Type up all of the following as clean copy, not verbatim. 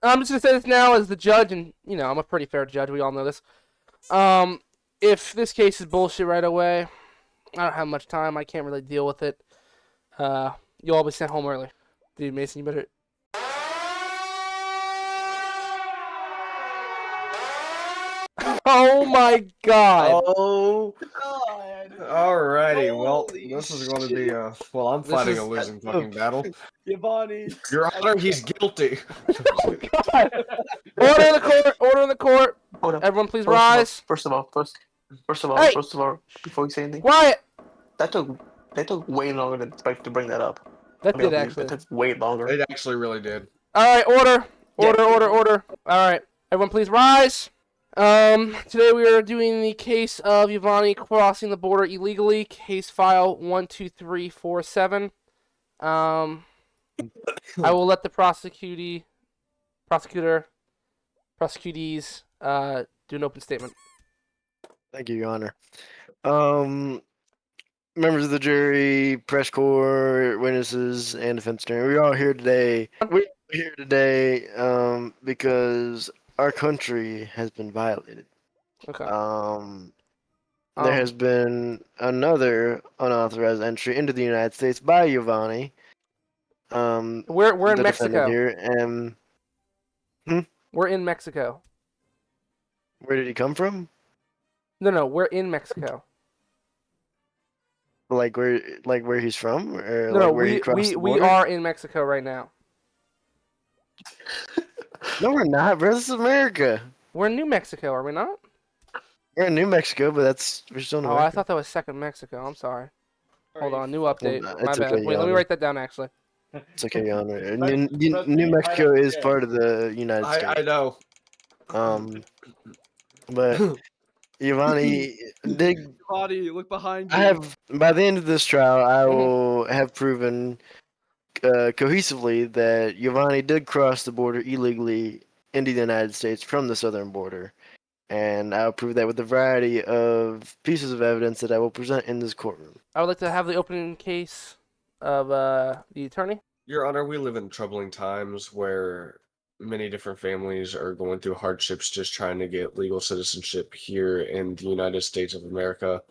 I'm just gonna say this now as the judge, and I'm a pretty fair judge. We all know this. Um, if this case is bullshit right away, I don't have much time. I can't really deal with it. Uh, you'll all be sent home early. Dude, Mason, you better. Oh my god! Oh, God. alrighty. Well, Holy this is going to be shit. a. Well, I'm This fighting a is. losing fucking battle. Giovanni. Your Honor, he's guilty. Oh god! Order in the court! Order in the court! Hold up. Everyone, please rise. First of all, Hey, before you say anything, quiet! that took way longer than expected to bring that up. That I mean, did it actually. took way longer. It actually really did. All right, order, Yeah. order. All right, everyone, please rise. Today we are doing the case of Giovanni crossing the border illegally. Case file 12347. I will let the prosecutees, do an open statement. Thank you, Your Honor. Members of the jury, press corps, witnesses, and defense attorney, we're all here today. Because our country has been violated. Okay. There has been another unauthorized entry into the United States by Giovanni. We're in the Mexico. defendant here, and We're in Mexico. where did he come from? No, we're in Mexico. Like where he's from, or No, where he crossed the we border? are in Mexico right now. No, we're not, bro. This is America. We're in New Mexico, are we not? We're in New Mexico, but we're still in Oh, America. I thought that was second Mexico. I'm sorry. Hold on, new update. Well, My it's bad. okay, Wait, let me Yana. write that down actually. It's okay, Your Honor. President, New Mexico is yeah. part of the United I States. know. But Giovanni did. Giovanni, look behind you. I have by the end of this trial, I Mhm. will have proven cohesively that Giovanni did cross the border illegally into the United States from the southern border, and I'll prove that with a variety of pieces of evidence that I will present in this courtroom. I would like to have the opening case of the attorney. Your Honor, we live in troubling times where many different families are going through hardships just trying to get legal citizenship here in the United States of America.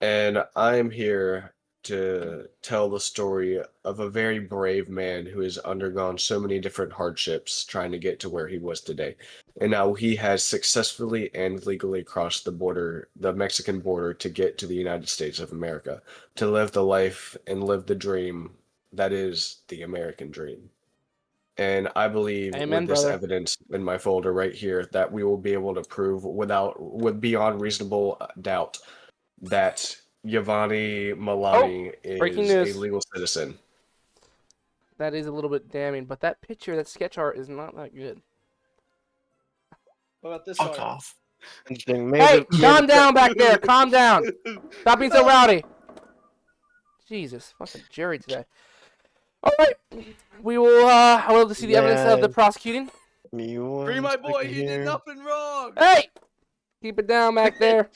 And I am here to tell the story of a very brave man who has undergone so many different hardships trying to get to where he was today. And now he has successfully and legally crossed the border, the Mexican border, to get to the United States of America, to live the life and live the dream that is the American dream. And I believe Amen, with this brother. evidence in my folder right here that we will be able to prove with beyond reasonable doubt that Giovanni Milani breaking is a news. legal citizen. That is a little bit damning, but that picture, that sketch art, is not that good. What about this Fuck one? off. Interesting. Hey, calm down back there. Calm down. Stop being so rowdy. Jesus, fucking jury today. All right, we will. I will to see the evidence of the prosecuting. Free my boy, he did nothing wrong. Hey, keep it down back there.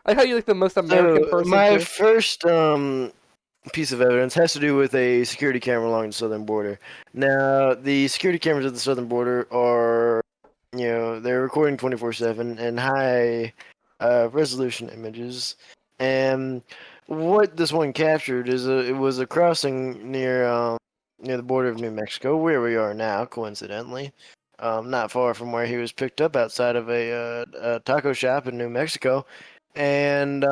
I like how you like the most American person. My too. first piece of evidence has to do with a security camera along the southern border. Now, the security cameras at the southern border are, they're recording 24/7 and high resolution images. And what this one captured is it was a crossing near the border of New Mexico, where we are now, coincidentally. Not far from where he was picked up outside of a taco shop in New Mexico. And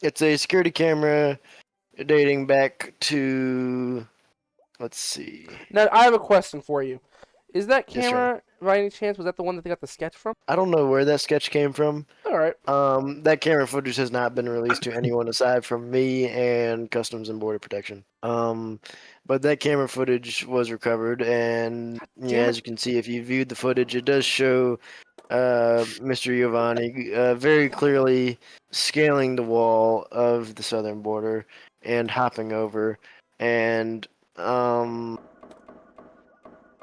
it's a security camera dating back to, let's see. Now I have a question for you. Is that Yes, sir. camera, by any chance, was that the one that they got the sketch from? I don't know where that sketch came from. All right. That camera footage has not been released to anyone aside from me and Customs and Border Protection. But that camera footage was recovered, and as you can see, if you viewed the footage, it does show Mr. Giovanni very clearly scaling the wall of the southern border and hopping over. And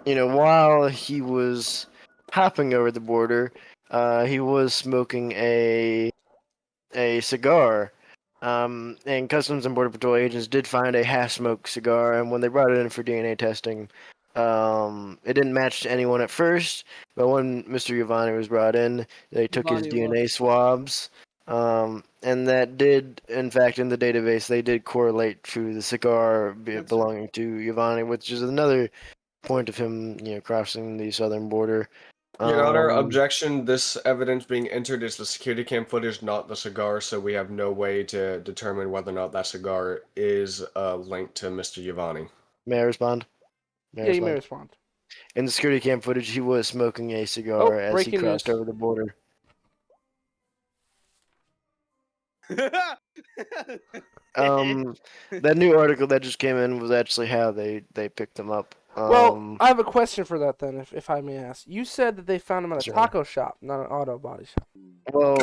while he was hopping over the border, he was smoking a cigar. And Customs and Border Patrol agents did find a half-smoked cigar, and when they brought it in for DNA testing, It didn't match to anyone at first, but when Mr. Giovanni was brought in, they took his Giovanni DNA swabs, and that did, in fact, in the database, they did correlate to the cigar That's belonging to Giovanni, which is another point of him, crossing the southern border. Your Honor, Um, objection. This evidence being entered is the security cam footage, not the cigar, so we have no way to determine whether or not that cigar is linked to Mr. Giovanni. May I respond? Yeah, you may respond. In the security cam footage, he was smoking a cigar Oh, as he breaking crossed news. over the border. That new article that just came in was actually how they picked him up. Well, I have a question for that then, if I may ask. You said that they found him at a Sure. taco shop, not an auto body shop. Well,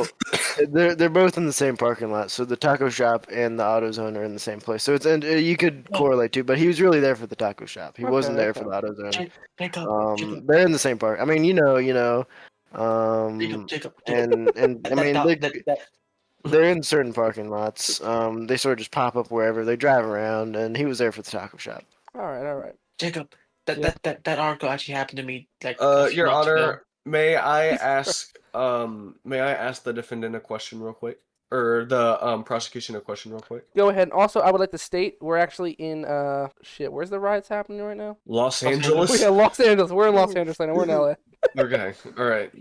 they're both in the same parking lot, so the taco shop and the AutoZone are in the same place. So it's and you could correlate too, but he was really there for the taco shop. He wasn't there for the AutoZone. Jacob, They're in the same park. I mean, Jacob. and I mean that they're in certain parking lots. They sort of just pop up wherever they drive around, and he was there for the taco shop. All right. Jacob, Yeah. that article actually happened to me like a few Your months ago. Honor, may I ask the defendant a question real quick? Or the prosecution a question real quick? Go ahead. Also, I would like to state we're actually in where's the riots happening right now? Los Angeles. Angeles? Yeah, Los Angeles. We're in Los Angeles right now. We're in LA. Okay, alright.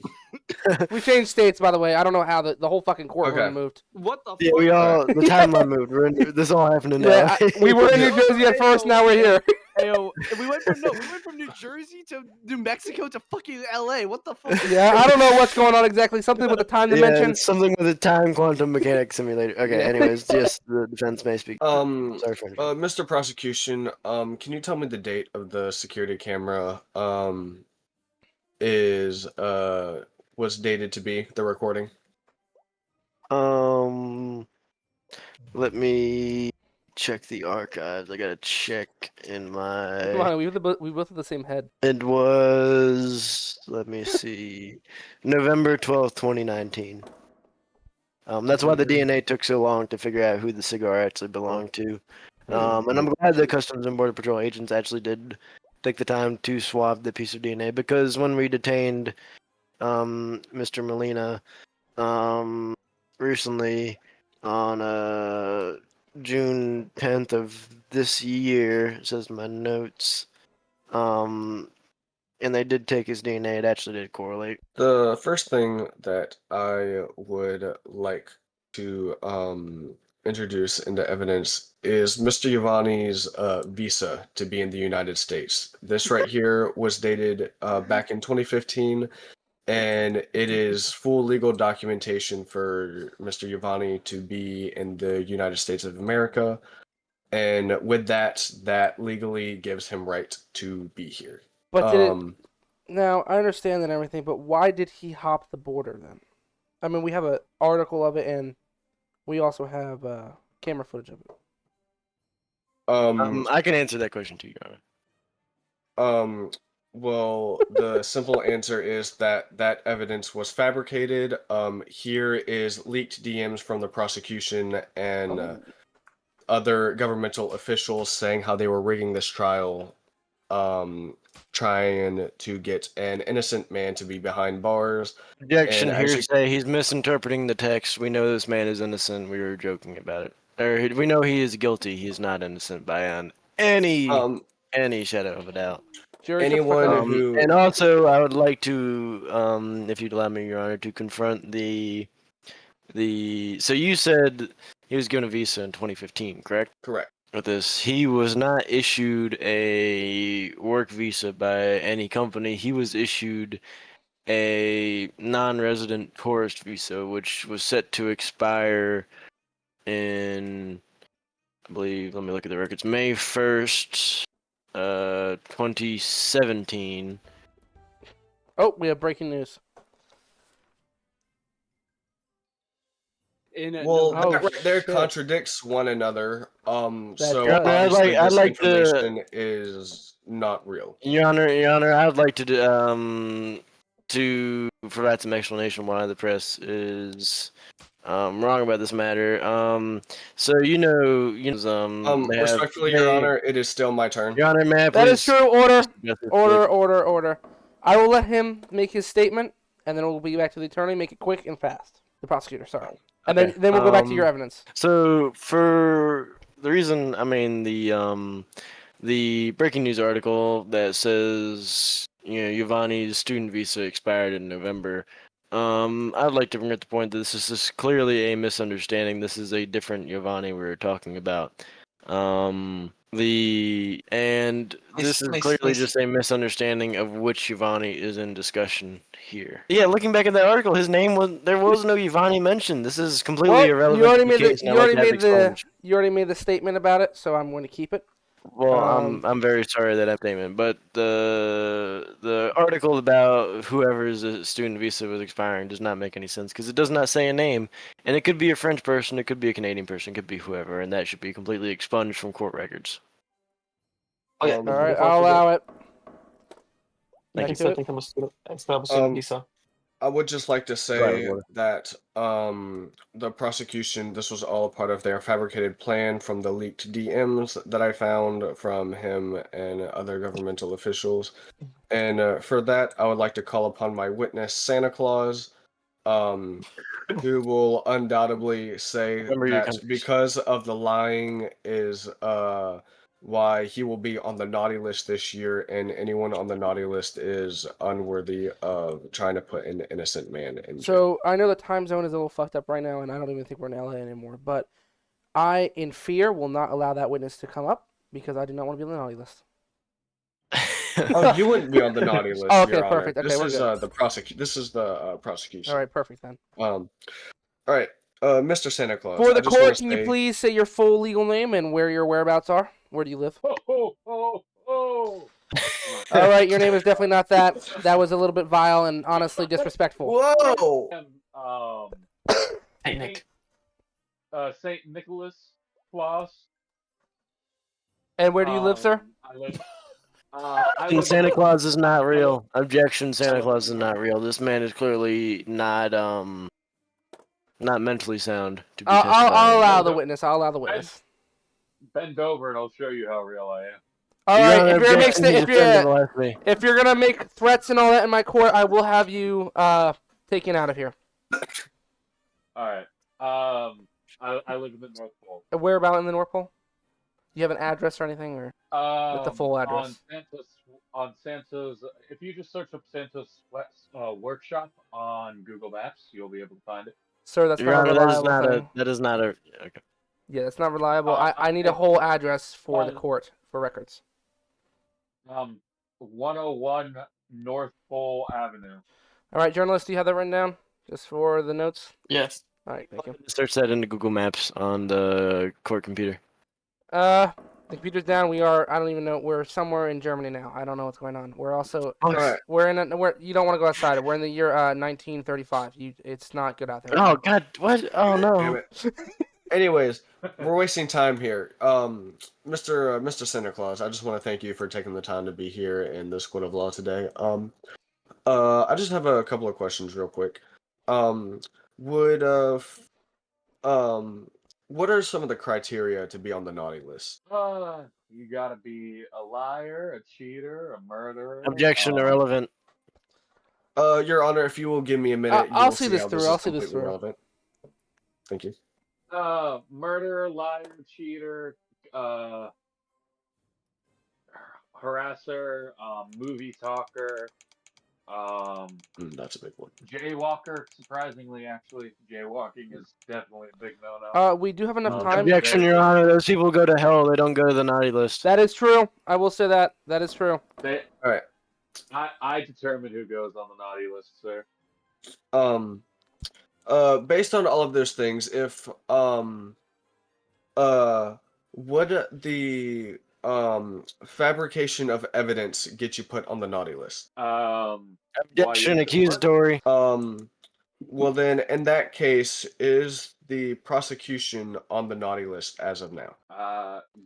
We changed states, by the way. I don't know how the whole fucking courtroom Okay. moved. What the Yeah, fuck? we all the timeline moved. We're in, this all happened in Yeah, LA. we were in New Jersey at first. Now we're here. Ayo, we went from New Jersey to New Mexico to fucking LA. What the fuck? Yeah, I don't know what's going on exactly. Something with the time Yeah, dimension. it's something with a time quantum mechanics simulator. Okay, Yeah. anyways, yes, the defense may speak. Sorry for Mr. Prosecution, can you tell me the date of the security camera was dated to be the recording? Let me check the archives. I gotta check in Come my. on, we both have the same head. It was. Let me see. November 12th, 2019. That's why the DNA took so long to figure out who the cigar actually belonged to. And I'm glad the Customs and Border Patrol agents actually did take the time to swab the piece of DNA, because when we detained Mr. Molina recently on June 10th of this year, it says in my notes, and they did take his DNA, it actually did correlate. The first thing that I would like to introduce into evidence is Mr. Giovanni's visa to be in the United States. This right here was dated back in 2015, and it is full legal documentation for Mr. Giovanni to be in the United States of America, and with that legally gives him right to be here. But now I understand that and everything, but why did he hop the border then? I mean, we have an article of it, and we also have camera footage of it. I can answer that question too, Your Honor. Well, the simple answer is that evidence was fabricated. Here is leaked DMs from the prosecution and other governmental officials saying how they were rigging this trial, trying to get an innocent man to be behind bars. Objection, And as you- hearsay. He's misinterpreting the text. We know this man is innocent. We were joking about it. Or we know he is guilty. He is not innocent by any shadow of a doubt. Jury Anyone who And also, I would like to, if you'd allow me, Your Honor, to confront the. So you said he was given a visa in 2015, correct? correct. With this, he was not issued a work visa by any company. He was issued a non-resident tourist visa, which was set to expire in, I believe, let me look at the records, May 1st, 2017. Oh, we have breaking news. Well, Oh, that right there shit. contradicts one another. So does. obviously I'd this like to- information is not real. Your Honor, I would like to provide some explanation why the press is wrong about this matter. So they have Respectfully, Your Honor, it is still my turn. Your Honor, may I That is please? true. Order. Yes, it's Order, quick. order. I will let him make his statement, and then we'll be back to the attorney. Make it quick and fast. The prosecutor, sorry. And Okay, then we'll go back to your evidence. So for the reason, the breaking news article that says Giovanni's student visa expired in November. I'd like to bring up the point that this is just clearly a misunderstanding. This is a different Giovanni we were talking about. This is clearly just a misunderstanding of which Giovanni is in discussion here. Yeah, looking back at that article, there was no Giovanni mentioned. This is completely irrelevant. You already to the case, and I'd like to have it expunged. you already made the statement about it, so I'm going to keep it. Well, I'm very sorry that statement, but the article about whoever's student visa was expiring does not make any sense because it does not say a name, and it could be a French person, it could be a Canadian person, it could be whoever, and that should be completely expunged from court records. Oh, yeah. Um, All right, before I I'll forget, allow it. I Back can to still it. think I'm a student. I still have a student visa. I would just like to say Right, that the prosecution, this was all part of their fabricated plan from the leaked DMs that I found from him and other governmental officials. And for that, I would like to call upon my witness, Santa Claus, who will undoubtedly say Remember your that countries. because of the lying is why he will be on the naughty list this year, and anyone on the naughty list is unworthy of trying to put an innocent man in jail. So I know the time zone is a little fucked up right now, and I don't even think we're in LA anymore. But I, in fear, will not allow that witness to come up because I do not want to be on the naughty list. Oh, you wouldn't be on the naughty list, Oh, okay, Your Honor. perfect. Okay, This we're is good. This is the prosecution. All right, perfect then. All right, Mr. Santa Claus. For I the just wanna court, can you say- please say your full legal name and where your whereabouts are? Where do you live? Oh. All right, your name is definitely not that. That was a little bit vile and honestly disrespectful. Whoa! Hey, Nick. Saint Nicholas Claus. And where do you live, sir? I live. I live Santa in- Claus is not real. Objection, Santa Claus is not real. This man is clearly not mentally sound to be I'll testifying. allow the witness. I'll allow the witness. Bend over and I'll show you how real I am. All Your right, Honor, if you're gonna make objection, he's offended blasphemy. if you're gonna make threats and all that in my court, I will have you taken out of here. All right. I live in the North Pole. Where about in the North Pole? Do you have an address or anything, or with the full address? On Santa's, if you just search up Santa's workshop on Google Maps, you'll be able to find it. Sir, that's Your not a Honor, reliable thing. that is not a. Okay. Yeah, that's not reliable. Uh, I need a whole address for the um, court for records. 101 North Pole Avenue. All right, journalist, do you have that written down just for the notes? Yes. All right, thank you. Search that into Google Maps on the court computer. The computer's down. We are. I don't even know. We're somewhere in Germany now. I don't know what's going on. We're also. Alright. We're in. You don't want to go outside. We're in the year 1935. It's not good out there. Oh God! What? Oh Damn no! it. Anyways, we're wasting time here. Mr. Santa Claus, I just want to thank you for taking the time to be here in this court of law today. I just have a couple of questions real quick. What are some of the criteria to be on the naughty list? You gotta be a liar, a cheater, a murderer. Objection, irrelevant. Your Honor, if you will give me a minute, you I'll will see see this how through. this I'll is see this completely through. relevant. Thank you. Murderer, liar, cheater, harasser, movie talker, That's a big one. jaywalker. Surprisingly, actually, jaywalking is definitely a big no-no. We do have enough time. Objection, Your Honor. Those people go to hell. They don't go to the naughty list. That is true. I will say that. That is true. Alright. I determine who goes on the naughty list, sir. Based on all of those things, if would the fabrication of evidence get you put on the naughty list? Objection, accusatory. Well then, in that case, is the prosecution on the naughty list as of now?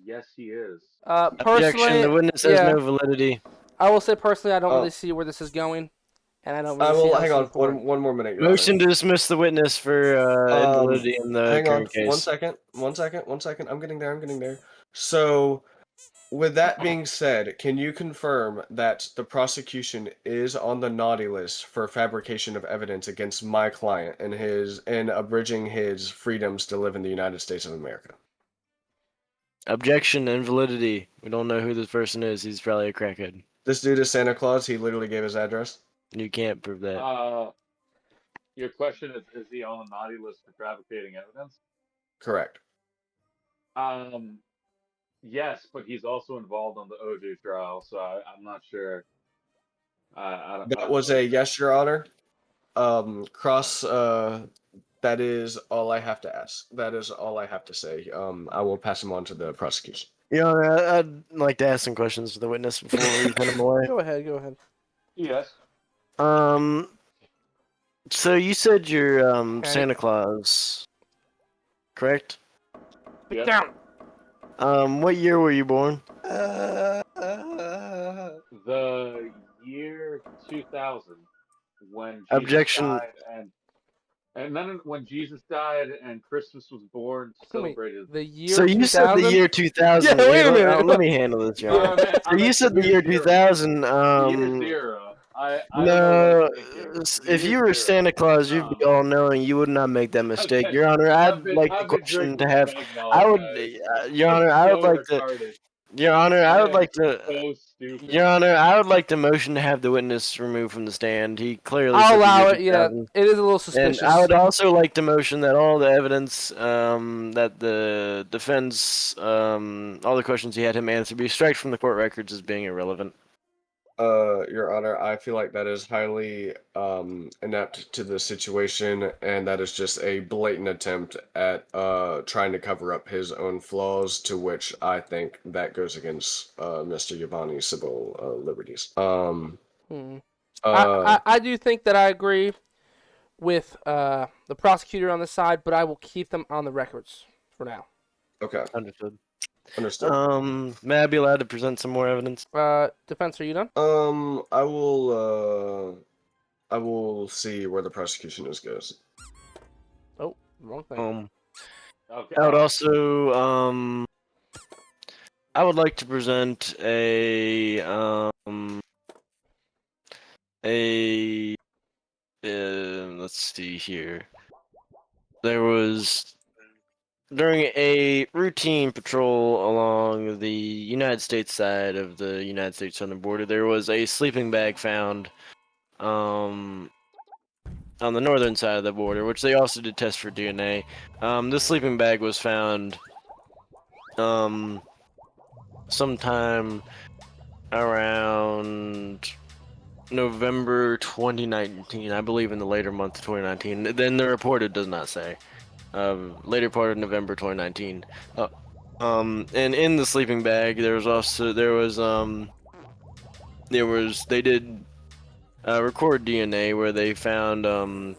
Yes, he is. Objection, Personally, the witness has yeah. no validity. I will say personally, I don't Oh. really see where this is going. and I don't I really see will how hang this is on important. one more minute, Your Honor. Motion to dismiss the witness for invalidity in the Hang on current case. 1 second. I'm getting there. So, with that being said, can you confirm that the prosecution is on the naughty list for fabrication of evidence against my client and abridging his freedoms to live in the United States of America? Objection, invalidity. We don't know who this person is. He's probably a crackhead. This dude is Santa Claus. He literally gave his address. You can't prove that. Your question is he on the naughty list for fabricating evidence? Correct. Yes, but he's also involved on the OJ trial, so I'm not sure. I That don't was know. a yes, Your Honor. That is all I have to ask. That is all I have to say. I will pass him on to the prosecution. Yeah, I'd like to ask some questions to the witness before we send him away. Go ahead. Yes. So you said you're Okay. Santa Claus, correct? Sit Yes. down. What year were you born? The year 2000, when Jesus Objection. died, and then when Jesus died and Christmas was born, Wait, celebrated. the year So you said the 2000? year 2000. Yeah, wait a minute. Let me handle this, John. No, So I meant you said the year 2000. The year zero. I don't know No, what I'm thinking. The if year you were zero. Santa Claus, you'd be all knowing. You would not make that mistake, Okay, Your Honor. I'd I've been like the drinking question to this have. eggnog, I would, guys. Your Honor. I'm I would so like to. retarded. Your Honor, I would am like to. so stupid. Your Honor, I would like to motion to have the witness removed from the stand. He clearly I'll said the allow year it. Yeah, 2000. it is a little And suspicious. I would also like to motion that all the evidence that the defense, all the questions he had him answer, be struck from the court records as being irrelevant. Your Honor, I feel like that is highly inept to the situation, and that is just a blatant attempt at trying to cover up his own flaws, to which I think that goes against Mr. Giovanni's civil liberties. I do think that I agree with the prosecutor on this side, but I will keep them on the records for now. Okay, Understood. understood. May I be allowed to present some more evidence? Defense, are you done? I will see where the prosecution goes. Oh, wrong thing. Okay. I would also I would like to present let's see here. There was during a routine patrol along the United States side of the United States southern border, there was a sleeping bag found on the northern side of the border, which they also did test for DNA. This sleeping bag was found sometime around November 2019, I believe, in the later month of 2019. Then the report, it does not say. Later part of November 2019. And in the sleeping bag, they did record DNA where they found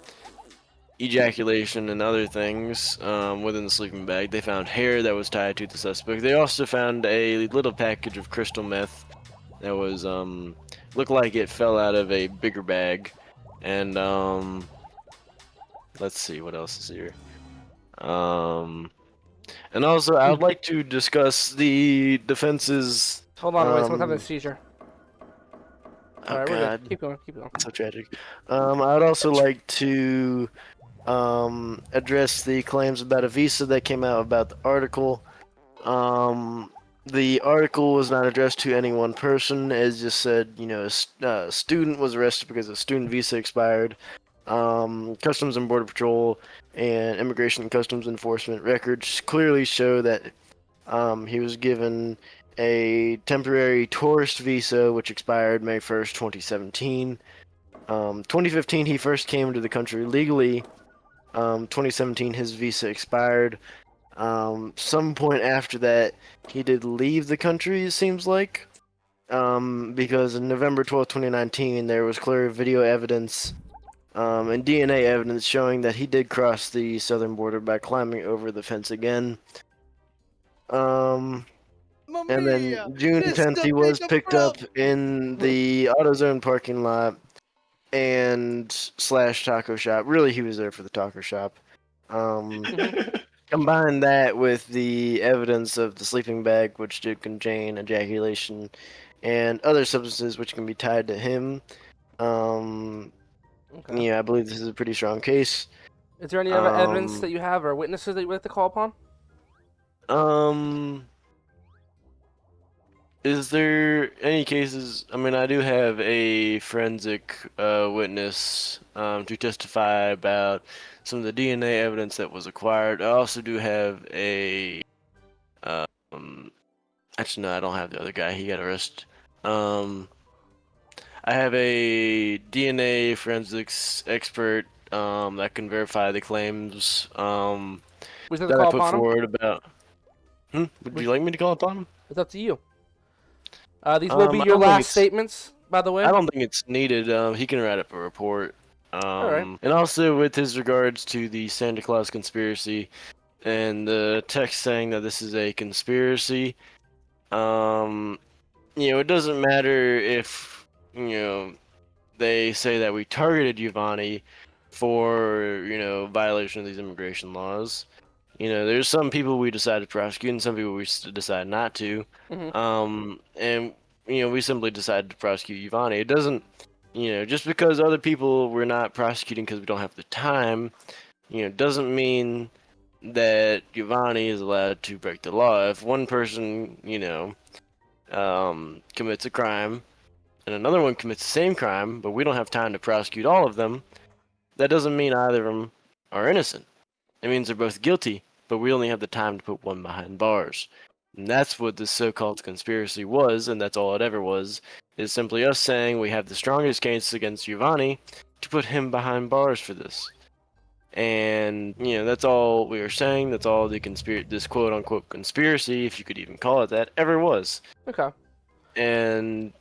ejaculation and other things within the sleeping bag. They found hair that was tied to the suspect. They also found a little package of crystal meth that was looked like it fell out of a bigger bag. And let's see what else is here. And also I would like to discuss the defense's. Hold on, wait, someone's having a seizure. Oh Alright, we're God, good. Keep going. so tragic. I would also like to address the claims about a visa that came out about the article. The article was not addressed to any one person. It just said, a student was arrested because a student visa expired. Customs and Border Patrol and Immigration and Customs Enforcement records clearly show that he was given a temporary tourist visa, which expired May 1st, 2017. 2015, he first came to the country legally. 2017, his visa expired. Some point after that, he did leave the country, it seems like. Because in November 12th, 2019, there was clear video evidence and DNA evidence showing that he did cross the southern border by climbing over the fence again. And then June 10th, he was picked up in the AutoZone parking lot and slash taco shop. Really, he was there for the taco shop. Combine that with the evidence of the sleeping bag, which did contain ejaculation and other substances which can be tied to him. Okay. Yeah, I believe this is a pretty strong case. Is there any other evidence that you have or witnesses that you would like to call upon? Is there any cases? I mean, I do have a forensic witness to testify about some of the DNA evidence that was acquired. I also do have a. Actually, no, I don't have the other guy. He got arrested. I have a DNA forensics expert that can verify the claims Would you like to that I call put upon him? forward about. Would you like me to call upon him? It's up to you. These will be I your don't think last it's- statements, by the way. I don't think it's needed. He can write up a report. Alright. And also with his regards to the Santa Claus conspiracy and the text saying that this is a conspiracy, it doesn't matter if, they say that we targeted Giovanni for, violation of these immigration laws. There's some people we decide to prosecute and some people we decide not to. And we simply decided to prosecute Giovanni. It doesn't, just because other people we're not prosecuting because we don't have the time, doesn't mean that Giovanni is allowed to break the law. If one person, commits a crime and another one commits the same crime, but we don't have time to prosecute all of them, that doesn't mean either of them are innocent. It means they're both guilty, but we only have the time to put one behind bars. And that's what this so-called conspiracy was, and that's all it ever was, is simply us saying we have the strongest case against Giovanni to put him behind bars for this. And, that's all we were saying, that's all the this quote-unquote conspiracy, if you could even call it that, ever was. Okay. And,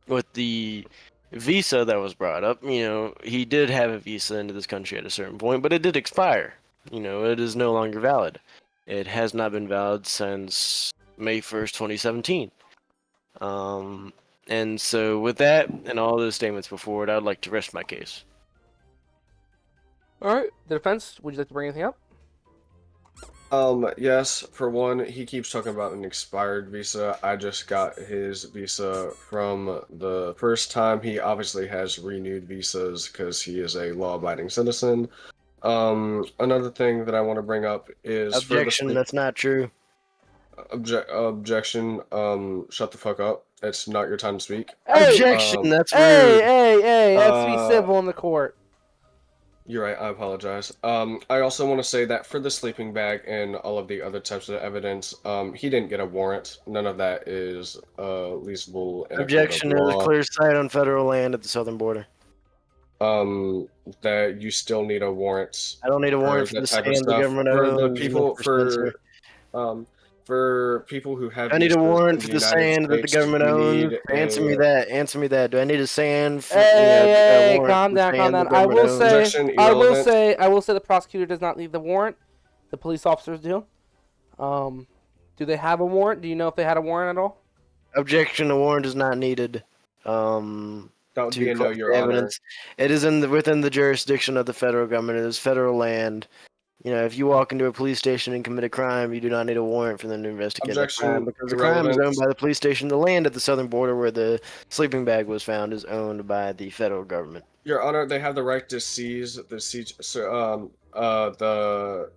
with the visa that was brought up, he did have a visa into this country at a certain point, but it did expire. It is no longer valid. It has not been valid since May 1st, 2017. And so with that and all those statements before it, I'd like to rest my case. Alright. The defense, would you like to bring anything up? Yes, for one, he keeps talking about an expired visa. I just got his visa from the first time. He obviously has renewed visas because he is a law-abiding citizen. Another thing that I want to bring up is Objection, that's not true. Objection, shut the fuck up. It's not your time to speak. Hey! Objection, that's rude. Hey, let's be civil in the court. You're right, I apologize. I also want to say that for the sleeping bag and all of the other types of evidence, he didn't get a warrant. None of that is leasable in Objection, a court there's of a law. clear site on federal land at the southern border. That you still need a warrant. I don't need a warrant for that the type of sand the stuff. government For owns. the and people, Spencer. for people who have I need a visas warrant in for the United sand that the States, government we owns. need Answer me a- that. Answer me that. Do I need a sand for Hey, a warrant calm for down, calm sand the down. I will government owns? say, Objection, irrelevant. I will say the prosecutor does not need the warrant. The police officers do. Do they have a warrant? Do you know if they had a warrant at all? Objection, a warrant is not needed. That would To be a no, collect Your the Honor. evidence. It is within the jurisdiction of the federal government. It is federal land. If you walk into a police station and commit a crime, you do not need a warrant for them to investigate that crime Objection, because the crime is irrelevant. owned by the police station. The land at the southern border where the sleeping bag was found is owned by the federal government. Your Honor, they have the right to seize the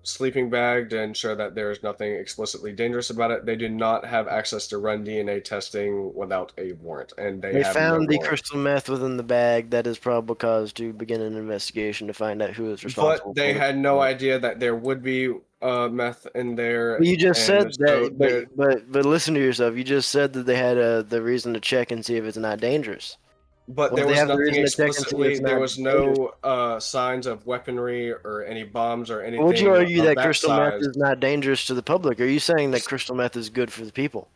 sleeping bag to ensure that there is nothing explicitly dangerous about it. They do not have access to run DNA testing without a warrant, and they have found no the warrant. crystal meth within the bag. That is probable cause to begin an investigation to find out who is responsible. But they for had it. no idea that there would be meth in there. You just said and so that, but listen to yourself. You just said that they had the reason to check and see if it's not dangerous. But Well, there they was have the nothing reason to check and see explicitly. it's There not was no signs of weaponry or any bombs or anything. Would you argue of that that crystal size. meth is not dangerous to the public? Are you saying that crystal meth is good for the people?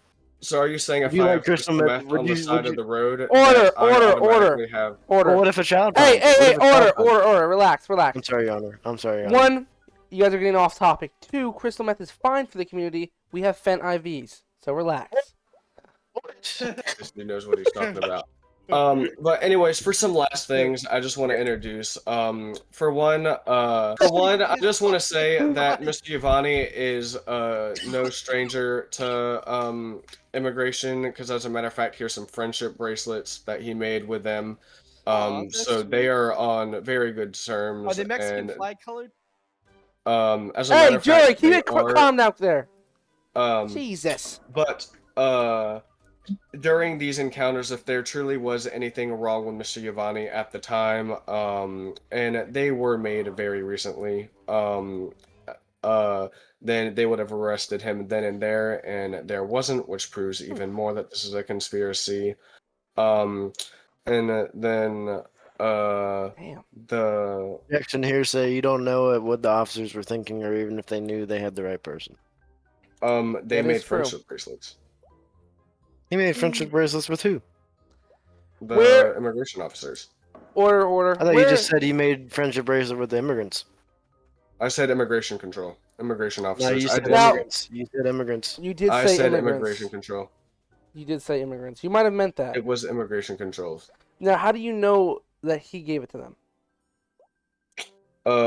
So are you saying if you I like have crystal crystal meth meth, would on the you- side would of you- the road, Order, that I order, automatically have? Order. Well, what if a child Hey, finds it? What if a child finds it? order. Relax. I'm sorry, Your Honor. I'm sorry, Your Honor. One, you guys are getting off topic. Two, crystal meth is fine for the community. We have fent IVs, so relax. This dude knows what he's talking about. But anyways, for some last things, I just want to introduce. For one, I just want to say that Mr. Giovanni is no stranger to immigration, because as a matter of fact, here's some friendship bracelets that he made with them. Aw, that's So they sweet. are on very good terms. Are they Mexican and flag colored? as a matter Hey, of Joey, fact, keep they it are. calm down there. Um, Jesus. but during these encounters, if there truly was anything wrong with Mr. Giovanni at the time, and they were made very recently, then they would have arrested him then and there, and there wasn't, which proves even more that this is a conspiracy. And then Damn. the Jackson here say you don't know what the officers were thinking, or even if they knew they had the right person. they That made is true. friendship bracelets. He made friendship bracelets with who? The Where- immigration officers. Order. I thought Where... you just said he made friendship bracelet with the immigrants. I said immigration control. Immigration No, officers. you I said did. Now- immigrants. You said immigrants. You did I say said immigrants. immigration control. You did say immigrants. You might have meant that. It was immigration controls. Now, how do you know that he gave it to them?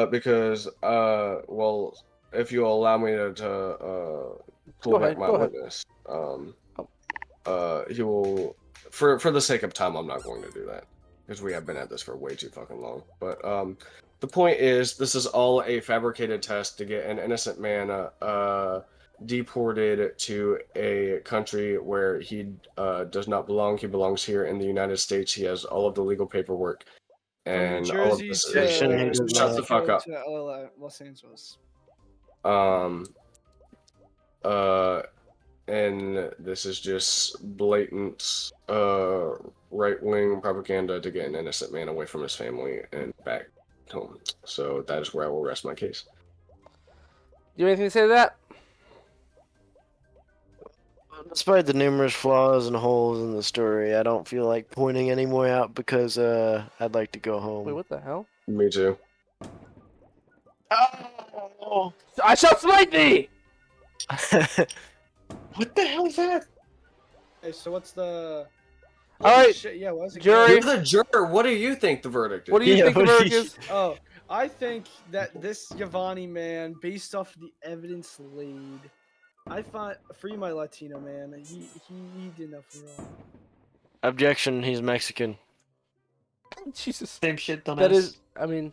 Because well, if you allow me to pull Go back ahead, my go ahead. witness, he will. For the sake of time, I'm not going to do that because we have been at this for way too fucking long. But the point is, this is all a fabricated test to get an innocent man deported to a country where he does not belong. He belongs here in the United States. He has all of the legal paperwork. From New And all of Jersey this to Section, he does shut not. the fuck up. to Los Angeles. And this is just blatant right-wing propaganda to get an innocent man away from his family and back home. So that is where I will rest my case. Do you have anything to say to that? Despite the numerous flaws and holes in the story, I don't feel like pointing any more out because I'd like to go home. Wait, what the hell? Me too. Oh! I shall smite thee! What the hell is that? Hey, so what's the? All right, Shit, yeah, why is it? jury. You're the juror. What do you think the verdict is? What do you Yeah, think the what do verdict you- is? Oh, I think that this Giovanni man, based off the evidence laid, I find free my Latino man. He did nothing wrong. Objection, he's Mexican. Jesus. Same shit, dumbass. That is, I mean,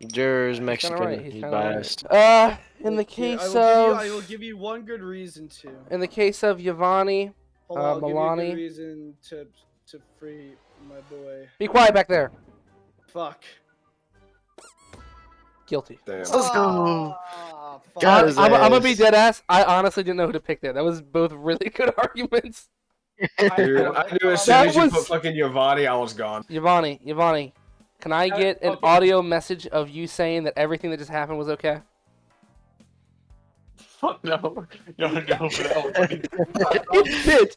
Juror is He's Mexican. kinda right, he's He's kinda right. biased. In the Look, case I will of, give you one good reason to. in the case of Giovanni, Hold on, I'll give you a Milani. good reason to free my boy. be quiet back there. Fuck. Guilty. Damn. Let's go. Ah, fuck. Got his I'm gonna be ass. dead ass. I honestly didn't know who to pick there. That was both really good arguments. Dude, I knew as soon That as you was- put fucking Giovanni, I was gone. Giovanni, can I get an okay. audio message of you saying that everything that just happened was okay? Fuck no. No, no, no. Bitch,